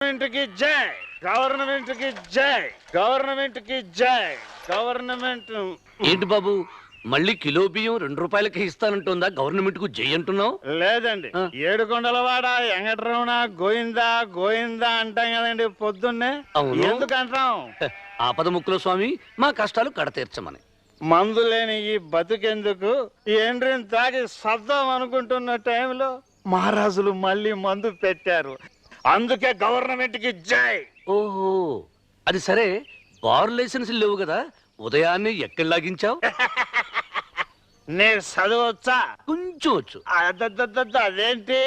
కి జై, గవర్నమెంట్ కి జై, గవర్నమెంట్ కి జై, గవర్నమెంట్. ఏంటి బాబు మళ్ళీ కిలో బియ్యం 2 రూపాయలకి ఇస్తానంటుందా? గవర్నమెంట్ కు జై అంటున్నావు? లేదండి, ఏడుకొండలవాడ వెంకటరమణ గోయిందా గోయిందా అంటాం కదండి పొద్దున్నే. ఎందుకంటాం? ఆపద ముక్కుల స్వామి మా కష్టాలు కడతీర్చమని. మందు లేని ఈ బతుకెందుకు, ఎండ్రిని తాగి సద్దాం అనుకుంటున్న టైంలో మహారాజులు మళ్ళీ మందు పెట్టారు. అందుకే గవర్నమెంట్ కి జై. ఓహో అది సరే, బార్ లైసెన్స్ లేవు కదా, ఉదయాన్నే ఎక్కడ లాగించావు? నేను చదవచ్చా? కొంచెం వచ్చు. అదేంటి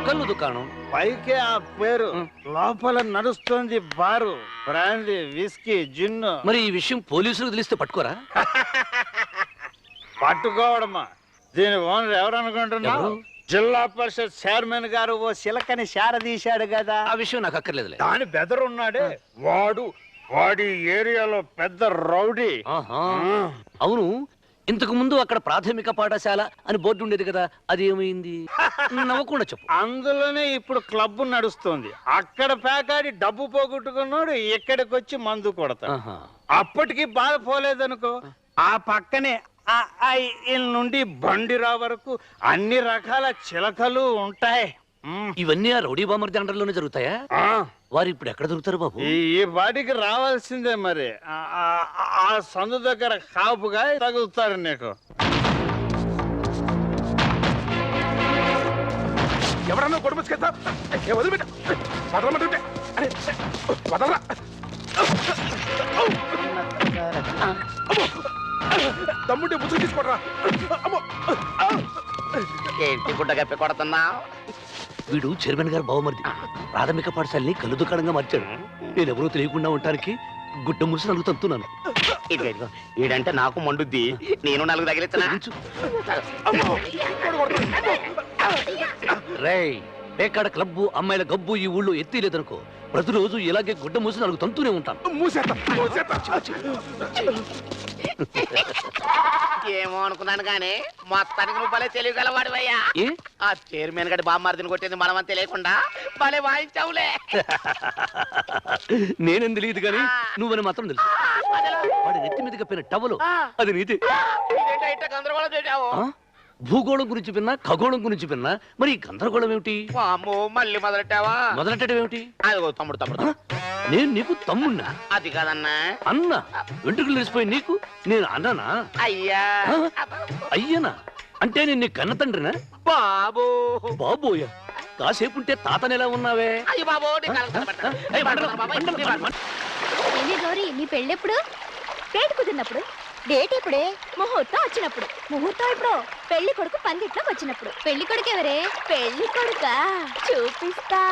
కళ్ళు దుకాణం పైకే ఆ పేరు, లోపల నడుస్తుంది బారు, బ్రాందీ విస్కీ జిన్ను. మరి ఈ విషయం పోలీసులకు తెలిస్తే పట్టుకోరా? పట్టుకోవడమా? దీని ఓనర్ ఎవరు అనుకుంటున్నావు? జిల్లా పరిషత్ చైర్మన్ గారు ఓ శిలకని శారదీశాడు కదా. ఆ విషయం నాకు అక్కర్లేదులే. దాని బెదరున్నాడే వాడి ఏరియాలో పెద్ద రౌడీ. అవును, ఇంతకు ముందు అక్కడ ప్రాథమిక పాఠశాల అని బోర్డు ఉండేది కదా, అది ఏమైంది? నవ్వకుండా చెప్పు. అందులోనే ఇప్పుడు క్లబ్ నడుస్తుంది. అక్కడ పేకాడి డబ్బు పోగొట్టుకున్నాడు, ఇక్కడికి వచ్చి మందు కొడతా. అప్పటికి బాధ పోలేదనుకో, ఆ పక్కనే నుండి బండిరా వరకు అన్ని రకాల చిలకలు ఉంటాయి. ఇవన్నీ ఆ రౌడీ బామర్ది అండర్లోనే జరుగుతాయా? వారు ఇప్పుడు ఎక్కడ దొరుకుతారు బాబు? ఈ వాటికి రావాల్సిందే మరి. ఆ సందు దగ్గర కాపుగా తగులుతారు నీకు. ఎవరన్నా కొడుముసుకెళ్తా వదిలిపెట్ట, వదలమంటుంటే వదలరా. తమ్ముంటే ముసుగు తీసుకోడరా. ఏంటి గుడ్డ గప్పి కొడుతున్నా? వీడు చైర్మన్ గారు బావమరిది. ప్రాథమిక పాఠశాలని కళ్ళు దుకాణంగా మార్చాడు. నేనెవరూ తెలియకుండా ఉండటానికి గుడ్డ ముసి నలుగు తంతున్నాను. ఈడంటే నాకు మండుద్ది, నేను నలుగు తగిలిస్తున్నా. రేయ్, పేకాడ క్లబ్బు అమ్మాయిల గబ్బు ఈ ఊళ్ళో ఎత్తి లేదనుకో, ప్రతిరోజు ఇలాగే గుడ్డ మూసి నలుగు తంతూనే ఉంటాను. ఏమో అనుకున్నాను గానీ మొత్తానికి నువ్వు భలే తెలియగలవాడివయ్యా. ఆ చైర్మన్ గడి బామ్మార్దిని కొట్టింది మనమని తెలియకుండా భలే వాయించావులే. నేనేం తెలియదు కానీ నువ్వని మాత్రం తెలుసు. వాడి నెత్తి మీద కప్పిన టవలు అది నీది. గందరగోళం చేశావు. భూగోళం గురించి విన్నా, ఖగోళం గురించి విన్నా, మరి ఈ గందరగోళం ఏమిటి? అమ్మో మళ్ళీ మొదలెట్టావా? మొదలెట్టడం ఏమిటి? అదిగో తమ్ముడు. నేను నీకు తమ్మున్నా? అది కాదన్నా. అన్నా? వెంట్రుకలు లేచిపోయి నీకు నేను అన్నానా? అయ్యా. అయ్యనా అంటే నేను నీ కన్న తండ్రినా? బాబు. బాబోయా, కాసేపు ఉంటే తాతనెలా ఉన్నావే? అయ్యి బాబు. గౌరీ, నీ పెళ్ళెప్పుడు? డేట్ కుదిరినప్పుడు. డేట్ ఇప్పుడే, ముహూర్తం వచ్చినప్పుడు. ముహూర్తం ఇప్పుడు పెళ్లి కొడుకు పందిట్లోకి వచ్చినప్పుడు. పెళ్లి కొడుకు ఎవరే? పెళ్లి కొడుక చూపిస్తా.